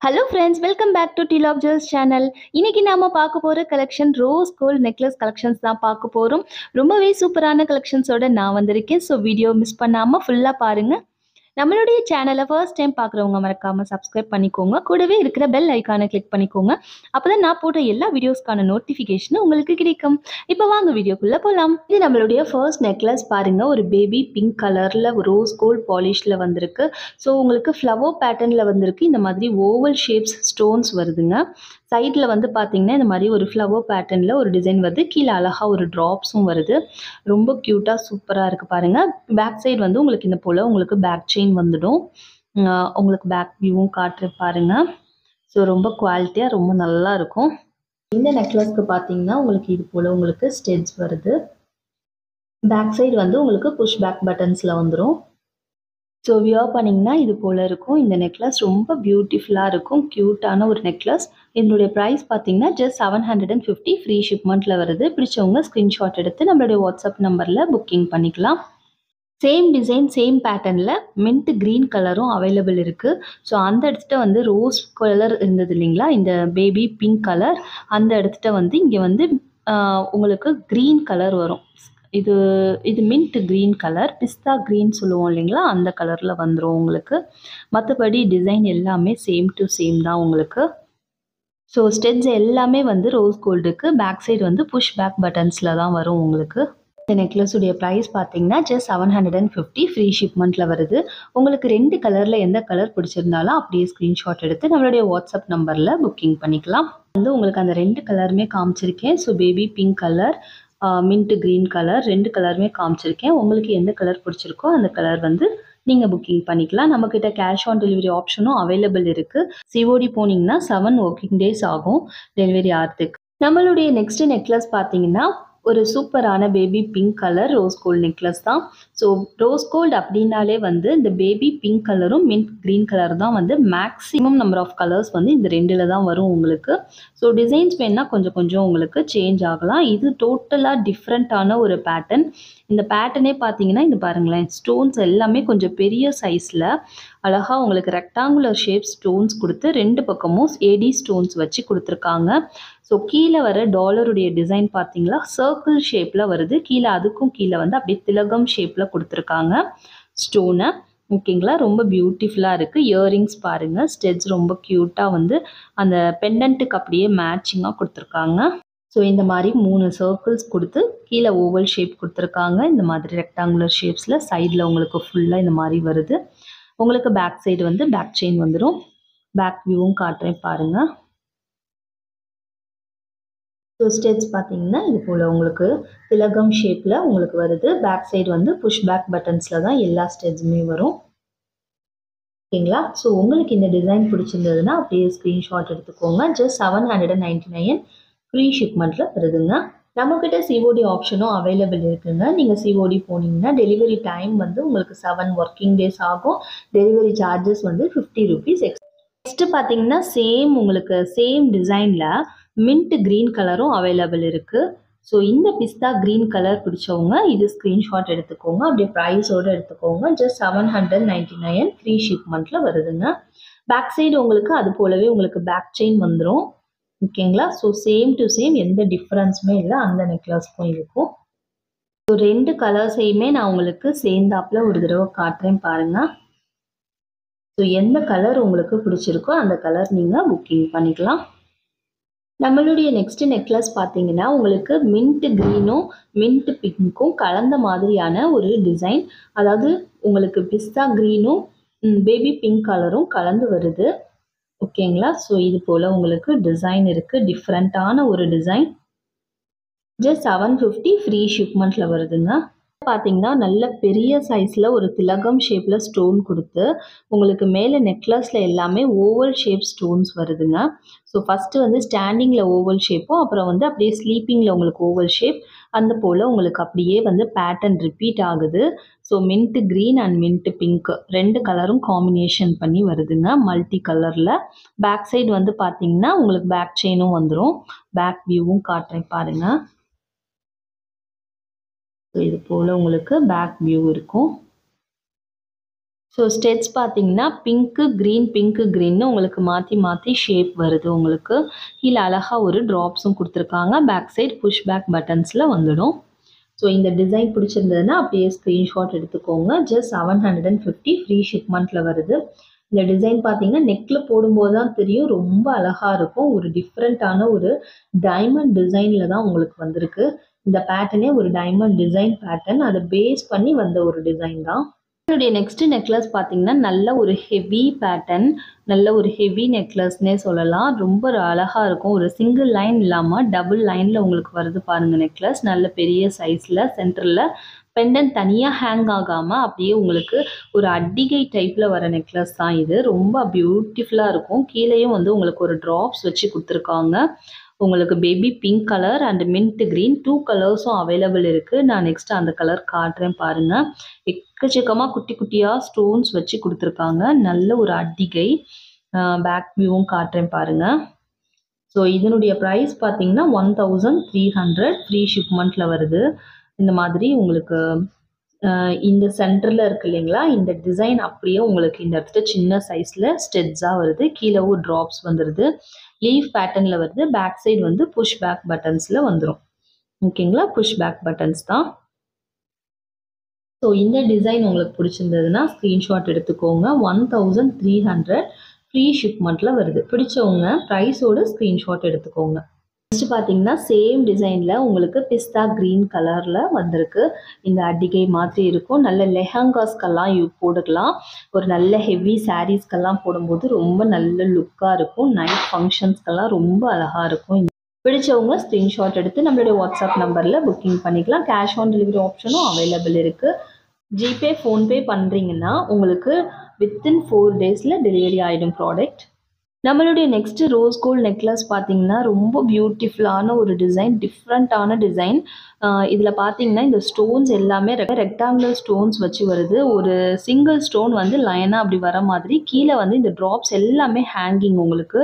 Hello friends, welcome back to Tea Love Jewels channel. இன்னைக்கு நாம பார்க்க போற collection rose gold necklace collections தான் பார்க்க போறோம். ரொம்பவே சூப்பரான கலெக்ஷன்ஸோட நான் வந்திருக்கேன். ஸோ வீடியோ மிஸ் பண்ணாம ஃபுல்லா பாருங்க. நம்மளுடைய சேனலை ஃபர்ஸ்ட் டைம் பார்க்குறவங்க மறக்காம சப்ஸ்கிரைப் பண்ணிக்கோங்க. கூடவே இருக்கிற பெல் ஐக்கானை கிளிக் பண்ணிக்கோங்க. அப்பதான் நான் போடுற எல்லா வீடியோஸ்க்கான நோட்டிஃபிகேஷனும் உங்களுக்கு கிடைக்கும். இப்போ வாங்க வீடியோக்குள்ள போகலாம். இது நம்மளுடைய ஃபர்ஸ்ட் நெக்லஸ் பாருங்க. ஒரு பேபி பிங்க் கலர்ல ரோஸ் கோல்ட் பாலிஷ்ல வந்திருக்கு. ஸோ உங்களுக்கு ஃப்ளவர் பேட்டர்ன்ல வந்திருக்கு. இந்த மாதிரி ஓவல் ஷேப்ஸ் ஸ்டோன்ஸ் வருதுங்க. சைடில் வந்து பார்த்தீங்கன்னா இந்த மாதிரி ஒரு ஃப்ளவர் பேட்டர்னில் ஒரு டிசைன் வருது. கீழே அழகாக ஒரு ட்ராப்ஸும் வருது. ரொம்ப க்யூட்டாக சூப்பராக இருக்குது பாருங்கள். பேக் சைடு வந்து உங்களுக்கு இந்த போல் உங்களுக்கு பேக் செயின் வந்துடும். உங்களுக்கு பேக் வியூவும் காட்டுற பாருங்கள். ஸோ ரொம்ப குவாலிட்டியாக ரொம்ப நல்லா இருக்கும். இந்த நெக்லஸ்க்கு பார்த்தீங்கன்னா உங்களுக்கு இது போல் உங்களுக்கு ஸ்டெட்ஸ் வருது. பேக் சைடு வந்து உங்களுக்கு புஷ் பேக் பட்டன்ஸில் வந்துடும். ஸோ வியர் பண்ணிங்கன்னா இது போல் இருக்கும். இந்த நெக்லஸ் ரொம்ப பியூட்டிஃபுல்லாக இருக்கும். க்யூட்டான ஒரு நெக்லஸ். இதனுடைய ப்ரைஸ் பார்த்தீங்கன்னா ஜஸ்ட் 750 ஃப்ரீ ஷிப்மெண்ட்டில் வருது. பிடிச்சவங்க ஸ்க்ரீன்ஷாட் எடுத்து நம்மளுடைய வாட்ஸ்அப் நம்பரில் புக்கிங் பண்ணிக்கலாம். சேம் டிசைன் சேம் பேட்டர்னில் மின்ட் க்ரீன் கலரும் அவைலபிள் இருக்குது. ஸோ அந்த இடத்துல வந்து ரோஸ் கலர் இருந்தது இல்லைங்களா, இந்த பேபி பிங்க் கலர். அந்த இடத்துல வந்து இங்கே வந்து உங்களுக்கு க்ரீன் கலர் வரும். இது மின்ட் க்ரீன் கலர், பிஸ்தா க்ரீன் சொல்லுவோம் இல்லைங்களா, அந்த கலரில் வந்துடும் உங்களுக்கு. மற்றபடி டிசைன் எல்லாமே சேம் டு சேம் தான் உங்களுக்கு. ஸோ ஸ்டெட்ஸ் எல்லாமே வந்து ரோஸ் கோல்டுக்கு. பேக் சைடு வந்து புஷ் பேக் பட்டன்ஸில் தான் வரும் உங்களுக்கு. இந்த நெக்லஸுடைய ப்ரைஸ் பார்த்தீங்கன்னா ஜஸ்ட் 750 ஃப்ரீ ஷிப்மெண்ட்டில் வருது. உங்களுக்கு 2 கலரில் எந்த கலர் பிடிச்சிருந்தாலும் அப்படியே ஸ்க்ரீன்ஷாட் எடுத்து நம்மளுடைய வாட்ஸ்அப் நம்பரில் புக்கிங் பண்ணிக்கலாம். வந்து உங்களுக்கு அந்த 2 கலருமே காமிச்சிருக்கேன். So baby pink colour, mint green colour, 2 கலருமே காமிச்சிருக்கேன். உங்களுக்கு எந்த கலர் பிடிச்சிருக்கோ அந்த கலர் வந்து நீங்கள் புக்கிங் பண்ணிக்கலாம். நம்மக்கிட்ட கேஷ் ஆன் டெலிவரி ஆப்ஷனும் அவைலபிள் இருக்குது. சிஓடி போனீங்கன்னா 7 ஒர்க்கிங் டேஸ் ஆகும் டெலிவரி ஆகிறதுக்கு. நம்மளுடைய நெக்ஸ்ட் நெக்லஸ் பார்த்தீங்கன்னா ஒரு சூப்பரான baby pink colour rose gold necklace தான். ஸோ ரோஸ் கோல்டு அப்படின்னாலே வந்து இந்த பேபி பிங்க் கலரும் மின்ட் க்ரீன் கலர் தான் வந்து மேக்ஸிமம் நம்பர் ஆஃப் கலர்ஸ் வந்து இந்த ரெண்டில் தான் வரும் உங்களுக்கு. ஸோ டிசைன்ஸ் வேணால் கொஞ்சம் கொஞ்சம் உங்களுக்கு சேஞ்ச் ஆகலாம். இது டோட்டலாக டிஃப்ரெண்ட்டான ஒரு பேட்டர்ன். இந்த பேட்டர்னே பார்த்தீங்கன்னா இது பாருங்களேன், ஸ்டோன்ஸ் எல்லாமே கொஞ்சம் பெரிய சைஸில் அழகாக உங்களுக்கு ரெக்டாங்குலர் ஷேப் ஸ்டோன்ஸ் கொடுத்து 2 பக்கமும் ஏடி ஸ்டோன்ஸ் வச்சு கொடுத்துருக்காங்க. ஸோ கீழே வர டாலருடைய டிசைன் பார்த்தீங்களா சர்க்கிள் ஷேப்பில் வருது. கீழே அதுக்கும் கீழே வந்து அப்படியே திலகம் ஷேப்பில் கொடுத்துருக்காங்க ஸ்டோனை. ஓகேங்களா, ரொம்ப பியூட்டிஃபுல்லாக இருக்குது. இயரிங்ஸ் பாருங்கள், ஸ்டெட்ஸ் ரொம்ப க்யூட்டாக வந்து அந்த பெண்டன்ட்டுக்கு அப்படியே மேட்சிங்காக கொடுத்துருக்காங்க. ஸோ இந்த மாதிரி 3 சர்க்கிள்ஸ் கொடுத்து கீழே ஓவல் ஷேப் கொடுத்துருக்காங்க. இந்த மாதிரி ரெக்டாங்குலர் ஷேப்ஸில் சைடில் உங்களுக்கு ஃபுல்லாக இந்த மாதிரி வருது. உங்களுக்கு பேக் சைடு வந்து பேக் செயின் வந்துடும். பேக் வியூவும் காட்டுறேன் பாருங்கள். ஸோ ஸ்டெட்ஸ் பார்த்தீங்கன்னா இது போல் உங்களுக்கு திலகம் ஷேப்பில் உங்களுக்கு வருது. பேக் சைடு வந்து புஷ் பேக் பட்டன்ஸில் தான் எல்லா ஸ்டெட்ஸுமே வரும். ஓகேங்களா, ஸோ உங்களுக்கு இந்த டிசைன் பிடிச்சிருந்ததுன்னா அப்படியே ஸ்க்ரீன்ஷாட் எடுத்துக்கோங்க. ஜஸ்ட் 799 ஃப்ரீ ஷிப்மெண்ட்டில் வருதுங்க. நம்மக்கிட்ட சிஓடி ஆப்ஷனும் அவைலபிள் இருக்குங்க. நீங்கள் சிஓடி போனீங்கன்னா டெலிவரி டைம் வந்து உங்களுக்கு 7 ஒர்க்கிங் டேஸ் ஆகும். டெலிவரி சார்ஜஸ் வந்து 50 rupees எக்ஸ்ட்ரா. நெக்ஸ்ட்டு பார்த்தீங்கன்னா உங்களுக்கு சேம் டிசைனில் மின்ட் க்ரீன் கலரும் அவைலபிள் இருக்குது. ஸோ இந்த பிஸ்தா க்ரீன் கலர் பிடிச்சவங்க இது ஸ்க்ரீன்ஷாட் எடுத்துக்கோங்க. அப்படியே ப்ரைஸோடு எடுத்துக்கோங்க. ஜஸ்ட் 799 ஃப்ரீ ஷிப்மெண்ட்டில் வருதுங்க. பேக் சைடு உங்களுக்கு அது போலவே உங்களுக்கு பேக் செயின் வந்துடும். ஓகேங்களா, ஸோ சேம் டு சேம் எந்த டிஃப்ரென்ஸுமே இல்லை அந்த நெக்லஸ்க்கும் இருக்கும். ஸோ 2 கலர்ஸையுமே நான் உங்களுக்கு சேர்ந்தாப்பில் ஒரு தடவை காட்டுறேன் பாருங்கள். ஸோ எந்த கலர் உங்களுக்கு பிடிச்சிருக்கோ அந்த கலர் நீங்கள் புக்கிங் பண்ணிக்கலாம். நம்மளுடைய நெக்ஸ்ட் நெக்லஸ் பார்த்தீங்கன்னா உங்களுக்கு மின்ட் க்ரீனும் மின்ட் பிங்க்கும் கலந்த மாதிரியான ஒரு டிசைன். அதாவது உங்களுக்கு பிஸ்தா க்ரீனும் பேபி பிங்க் கலரும் கலந்து வருது. ஓகேங்களா, ஸோ இது போல் உங்களுக்கு டிசைன் இருக்குது. டிஃப்ரெண்ட்டான ஒரு டிசைன். ஜஸ்ட் 750 ஃப்ரீ ஷிப்மெண்ட்டில் வருதுங்க. பார்த்தீங்கன்னா நல்ல பெரிய சைஸில் ஒரு திலகம் ஷேப்பில் ஸ்டோன் கொடுத்து உங்களுக்கு மேலே நெக்லஸில் எல்லாமே ஓவல் ஷேப் ஸ்டோன்ஸ் வருதுங்க. ஸோ ஃபஸ்ட்டு வந்து ஸ்டாண்டிங்கில் ஓவல் ஷேப்பும் அப்புறம் வந்து அப்படியே ஸ்லீப்பிங்கில் உங்களுக்கு ஓவல் ஷேப் அந்த போல் உங்களுக்கு அப்படியே வந்து பேட்டர்ன் ரிப்பீட் ஆகுது. So mint green and mint pink 2 கலரும் காம்பினேஷன் பண்ணி வருதுங்க மல்டி கலரில். பேக் சைடு வந்து பார்த்தீங்கன்னா உங்களுக்கு பேக் செயினும் வந்துடும். பேக் வியூவும் காட்டுறேன் பாருங்கள். இது போல் உங்களுக்கு பேக் வியூ இருக்கும். ஸோ ஸ்டெட்ஸ் பார்த்தீங்கன்னா பிங்க்கு க்ரீன் பிங்க்கு க்ரீன்னு உங்களுக்கு மாற்றி மாற்றி ஷேப் வருது. உங்களுக்கு கீழே அழகாக ஒரு ட்ராப்ஸும் கொடுத்துருக்காங்க. பேக் சைட் புஷ் பேக் பட்டன்ஸில் வந்துடும். ஸோ இந்த டிசைன் பிடிச்சிருந்ததுன்னா அப்படியே ஸ்க்ரீன்ஷாட் எடுத்துக்கோங்க. ஜஸ்ட் 750 ஃப்ரீ ஷிப்மெண்ட்டில் வருது. இந்த டிசைன் பார்த்தீங்கன்னா நெக்கில் போடும்போது தான் தெரியும், ரொம்ப அழகாக இருக்கும். ஒரு டிஃப்ரெண்ட்டான ஒரு டைமண்ட் டிசைனில் தான் உங்களுக்கு வந்திருக்கு. இந்த பேட்டர்னே ஒரு டைமண்ட் டிசைன் பேட்டர்ன், அதை பேஸ் பண்ணி வந்த ஒரு டிசைன் தான். என்னுடைய நெக்ஸ்ட் நெக்லஸ் பார்த்தீங்கன்னா நல்ல ஒரு ஹெவி பேட்டர்ன், நல்ல ஒரு ஹெவி நெக்லஸ்னே சொல்லலாம். ரொம்ப அழகாக இருக்கும். ஒரு சிங்கிள் லைன் இல்லாமல் டபுள் லைனில் உங்களுக்கு வருது பாருங்கள் நெக்லஸ். நல்ல பெரிய சைஸில் சென்டரில் பெண்டன் தனியாக ஹேங் ஆகாமல் அப்படியே உங்களுக்கு ஒரு அட்டிகை டைப்பில் வர நெக்லஸ் தான் இது. ரொம்ப பியூட்டிஃபுல்லாக இருக்கும். கீழேயும் வந்து உங்களுக்கு ஒரு ட்ராப்ஸ் வச்சு கொடுத்துருக்காங்க. உங்களுக்கு baby pink colour and mint green 2 கலர்ஸும் அவைலபிள் இருக்குது. நான் நெக்ஸ்ட் அந்த கலர் காட்டுறேன் பாருங்கள். எக்கச்சக்கமாக குட்டி குட்டியாக ஸ்டோன்ஸ் வச்சு கொடுத்துருக்காங்க. நல்ல ஒரு அட்டிகை. பேக் வியூவும் காட்டுறேன் பாருங்கள். ஸோ இதனுடைய ப்ரைஸ் பார்த்தீங்கன்னா 1300 ஃப்ரீ ஷிப்மெண்ட்டில் வருது. இந்த மாதிரி உங்களுக்கு இந்த சென்டரில் இருக்கு இல்லைங்களா, இந்த டிசைன் அப்படியே உங்களுக்கு இந்த இடத்துல சின்ன சைஸில் ஸ்டெட்ஸாக வருது. கீழே ஒரு ட்ராப்ஸ் வந்துடுது. லீஃப் பேட்டர்னில் வருது. பேக் சைடு வந்து புஷ் பேக் பட்டன்ஸில் வந்துடும். ஓகேங்களா, புஷ் பேக் பட்டன்ஸ் தான். ஸோ இந்த டிசைன் உங்களுக்கு பிடிச்சிருந்ததுன்னா ஸ்க்ரீன்ஷாட் எடுத்துக்கோங்க. 1300 ஃப்ரீ ஷிப்மெண்ட்டில் வருது. பிடிச்சவங்க ப்ரைஸோடு ஸ்க்ரீன்ஷாட் எடுத்துக்கோங்க. நெக்ஸ்ட் பார்த்தீங்கன்னா சேம் டிசைனில் உங்களுக்கு பிஸ்தா க்ரீன் கலரில் வந்திருக்கு. இந்த அட்டிகை மாதிரி இருக்கும். நல்ல லெஹங்காஸ்க்கெல்லாம் போடலாம். ஒரு நல்ல ஹெவி சாரீஸ்க்கெல்லாம் போடும்போது ரொம்ப நல்ல லுக்காக இருக்கும். நைட் ஃபங்க்ஷன்ஸ்க்கெல்லாம் ரொம்ப அழகாக இருக்கும். பிடிச்சவங்க ஸ்க்ரீன்ஷாட் எடுத்து நம்மளுடைய வாட்ஸ்அப் நம்பரில் புக்கிங் பண்ணிக்கலாம். கேஷ் ஆன் டெலிவரி ஆப்ஷனும் அவைலபிள் இருக்குது. ஜிபே ஃபோன்பே பண்ணுறீங்கன்னா உங்களுக்கு வித்தின் 4 டேஸில் டெலிவரி ஆகிடும் ப்ராடக்ட். நம்மளுடைய நெக்ஸ்ட் ரோஸ் கோல்ட் நெக்லஸ் பார்த்தீங்கன்னா ரொம்ப பியூட்டிஃபுல்லான ஒரு டிசைன், டிஃப்ரெண்ட்டான டிசைன். இதில் பார்த்தீங்கன்னா இந்த ஸ்டோன்ஸ் எல்லாமே ரெக்டாங்குலர் ஸ்டோன்ஸ் வச்சு வருது. ஒரு சிங்கிள் ஸ்டோன் வந்து லைனாக அப்படி வர மாதிரி, கீழே வந்து இந்த ட்ராப்ஸ் எல்லாமே ஹேங்கிங், உங்களுக்கு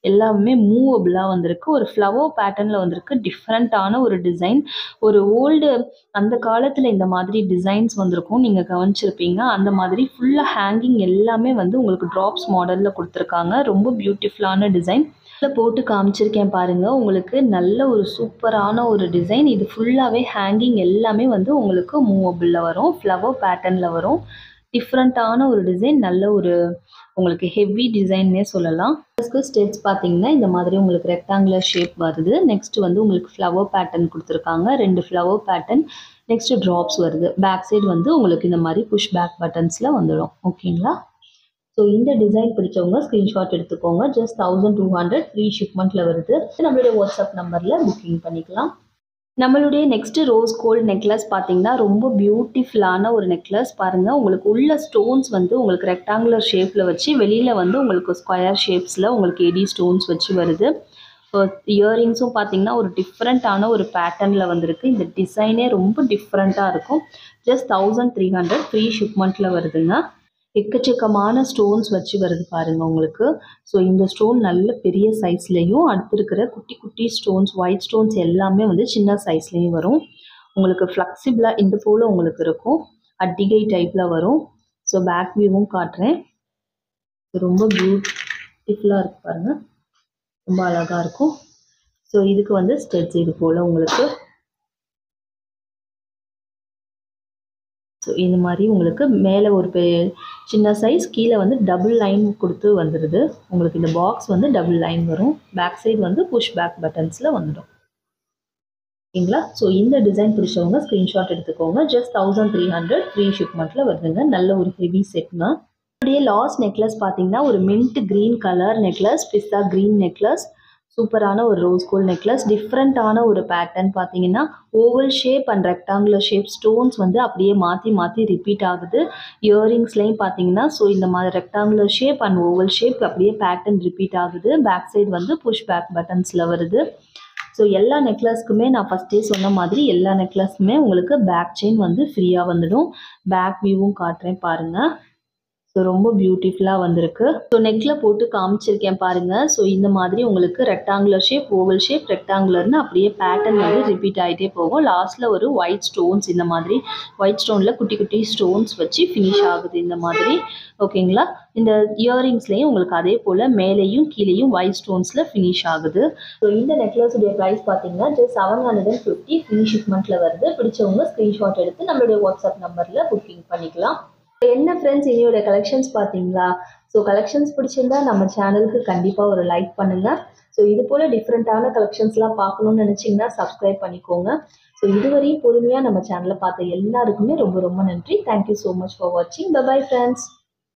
எல்லாமே மூவபிளாக வந்திருக்கு. ஒரு ஃப்ளவர் பேட்டர்னில் வந்திருக்கு. டிஃப்ரெண்ட்டான ஒரு டிசைன். ஒரு ஓல்டு அந்த காலத்தில் இந்த மாதிரி டிசைன்ஸ் வந்திருக்கும், நீங்கள் கவனிச்சிருப்பீங்க. அந்த மாதிரி ஃபுல்லாக ஹேங்கிங் எல்லாமே வந்து உங்களுக்கு ட்ராப்ஸ் மாடலில் கொடுத்துருக்காங்க. ரொம்ப பியூட்டிஃபுல்லான டிசைன். இதில் போட்டு காமிச்சிருக்கேன் பாருங்கள். உங்களுக்கு நல்ல ஒரு சூப்பரான ஒரு டிசைன். இது ஃபுல்லாகவே ஹேங்கிங் எல்லாமே வந்து உங்களுக்கு மூவபிளில் வரும். ஃப்ளவர் பேட்டர்னில் வரும். டிஃப்ரெண்ட்டான ஒரு டிசைன். நல்ல ஒரு உங்களுக்கு ஹெவி டிசைன்னே சொல்லலாம். ஸ்டெட்ஸ் பார்த்தீங்கன்னா இந்த மாதிரி உங்களுக்கு ரெக்டாங்குலர் ஷேப் வருது. நெக்ஸ்ட் வந்து உங்களுக்கு ஃப்ளவர் பேட்டர்ன் கொடுத்துருக்காங்க. 2 ஃப்ளவர் பேட்டர்ன். நெக்ஸ்ட் ட்ராப்ஸ் வருது. பேக் சைடு வந்து உங்களுக்கு இந்த மாதிரி புஷ் பேக் பட்டன்ஸில் வந்துடும். ஓகேங்களா. ஸோ இந்த டிசைன் பிடிச்சவங்க ஸ்க்ரீன்ஷாட் எடுத்துக்கோங்க. ஜஸ்ட் 1200 ஃப்ரீ ஷிப்மெண்ட்டில் வருது. நம்மளுடைய வாட்ஸ்அப் நம்பரில் புக்கிங் பண்ணிக்கலாம். நம்மளுடைய நெக்ஸ்ட் ரோஸ் கோல்ட் நெக்லஸ் பார்த்தீங்கன்னா ரொம்ப பியூட்டிஃபுல்லான ஒரு நெக்லஸ். பாருங்கள், உங்களுக்கு உள்ள ஸ்டோன்ஸ் வந்து உங்களுக்கு ரெக்டாங்குலர் ஷேப்பில் வச்சு, வெளியில் வந்து உங்களுக்கு ஸ்கொயர் ஷேப்ஸில் உங்களுக்கு எடி ஸ்டோன்ஸ் வச்சு வருது. இயரிங்ஸும் பார்த்தீங்கன்னா ஒரு டிஃப்ரெண்ட்டான ஒரு பேட்டர்னில் வந்திருக்கு. இந்த டிசைனே ரொம்ப டிஃப்ரெண்ட்டாக இருக்கும். ஜஸ்ட் 1300 ஃப்ரீ ஷிப்மெண்ட்டில் வருதுங்க. எக்கச்சக்கமான ஸ்டோன்ஸ் வச்சு வருது பாருங்கள் உங்களுக்கு. ஸோ இந்த ஸ்டோன் நல்ல பெரிய சைஸ்லேயும், அடுத்து இருக்கிற குட்டி குட்டி ஸ்டோன்ஸ், ஒயிட் ஸ்டோன்ஸ் எல்லாமே வந்து சின்ன சைஸ்லேயும் வரும். உங்களுக்கு ஃப்ளெக்சிபிளாக இந்த போல் உங்களுக்கு இருக்கும். அட்டிகை டைப்பில் வரும். ஸோ பேக் வியூவும் காட்டுறேன். ரொம்ப பியூட்டிஃபுல்லாக இருக்குது பாருங்கள். ரொம்ப அழகாக இருக்கும். ஸோ இதுக்கு வந்து ஸ்டெட்ஸ் இது போல் உங்களுக்கு. ஸோ இந்த மாதிரி உங்களுக்கு மேலே ஒரு சின்ன சைஸ், கீழே வந்து டபுள் லைன் கொடுத்து வந்துடுது. உங்களுக்கு இந்த பாக்ஸ் வந்து டபுள் லைன் வரும். பேக் சைடு வந்து புஷ் பேக் பட்டன்ஸில் வந்துடும். ஓகேங்களா. ஸோ இந்த டிசைன் பிடிச்சவங்க ஸ்க்ரீன்ஷாட் எடுத்துக்கோங்க. ஜஸ்ட் 1300 ஃப்ரீ ஷிப்மெண்ட்டில் வருதுங்க. நல்ல ஒரு ஹெவி செட்னா. அப்படியே லாஸ்ட் நெக்லஸ் பார்த்தீங்கன்னா ஒரு மின்ட் க்ரீன் கலர் நெக்லஸ், பிஸ்தா க்ரீன் நெக்லஸ். சூப்பரான ஒரு ரோஸ் கோல்ட் நெக்லஸ். டிஃப்ரெண்ட்டான ஒரு பேட்டர்ன் பார்த்தீங்கன்னா oval shape and rectangular shape stones வந்து அப்படியே மாற்றி மாற்றி ரிப்பீட் ஆகுது. இயரிங்ஸ்லையும் பார்த்தீங்கன்னா ஸோ இந்த மாதிரி rectangular shape and oval shape அப்படியே பேட்டர்ன் ரிப்பீட் ஆகுது. பேக் சைடு வந்து புஷ் பேக் பட்டன்ஸில் வருது. ஸோ எல்லா நெக்லஸ்க்குமே நான் ஃபஸ்ட்டே சொன்ன மாதிரி எல்லா நெக்லஸ்க்குமே உங்களுக்கு பேக் செயின் வந்து ஃப்ரீயாக வந்துடும். பேக் வியூவும் காட்டுறேன் பாருங்கள். ஸோ ரொம்ப பியூட்டிஃபுல்லாக வந்திருக்கு. ஸோ நெக்கில் போட்டு காமிச்சிருக்கேன் பாருங்கள். ஸோ இந்த மாதிரி உங்களுக்கு ரெக்டாங்குலர் ஷேப், ஓவல் ஷேப், ரெக்டாங்குலர்னு அப்படியே பேட்டர்ன் வந்து ரிப்பீட் ஆகிட்டே போகும். லாஸ்ட்டில் ஒரு ஒயிட் ஸ்டோன்ஸ், இந்த மாதிரி ஒயிட் ஸ்டோனில் குட்டி குட்டி ஸ்டோன்ஸ் வச்சு ஃபினிஷ் ஆகுது இந்த மாதிரி. ஓகேங்களா? இந்த இயரிங்ஸ்லேயும் உங்களுக்கு அதே போல் மேலேயும் கீழேயும் ஒயிட் ஸ்டோன்ஸில் ஃபினிஷ் ஆகுது. ஸோ இந்த நெக்லஸுடைய ப்ரைஸ் பார்த்தீங்கன்னா ஜஸ்ட் 750 ஃப்ரீ ஷிப்மெண்ட்டில் வருது. பிடிச்சவங்க ஸ்க்ரீன்ஷாட் எடுத்து நம்மளுடைய வாட்ஸ்அப் நம்பரில் புக்கிங் பண்ணிக்கலாம். என்ன ஃப்ரெண்ட்ஸ், இனியோட கலெக்ஷன்ஸ் பார்த்தீங்களா? ஸோ கலெக்ஷன்ஸ் பிடிச்சிருந்தா நம்ம சேனலுக்கு கண்டிப்பாக ஒரு லைக் பண்ணுங்கள். ஸோ இது போல் டிஃப்ரெண்ட்டான கலெக்ஷன்ஸ்லாம் பார்க்கணுன்னு நினச்சிங்கன்னா சப்ஸ்கிரைப் பண்ணிக்கோங்க. ஸோ இதுவரையும் பொறுமையாக நம்ம சேனலை பார்த்த எல்லாருக்குமே ரொம்ப ரொம்ப நன்றி. தேங்க்யூ ஸோ மச் ஃபார் வாட்சிங். Bye bye friends.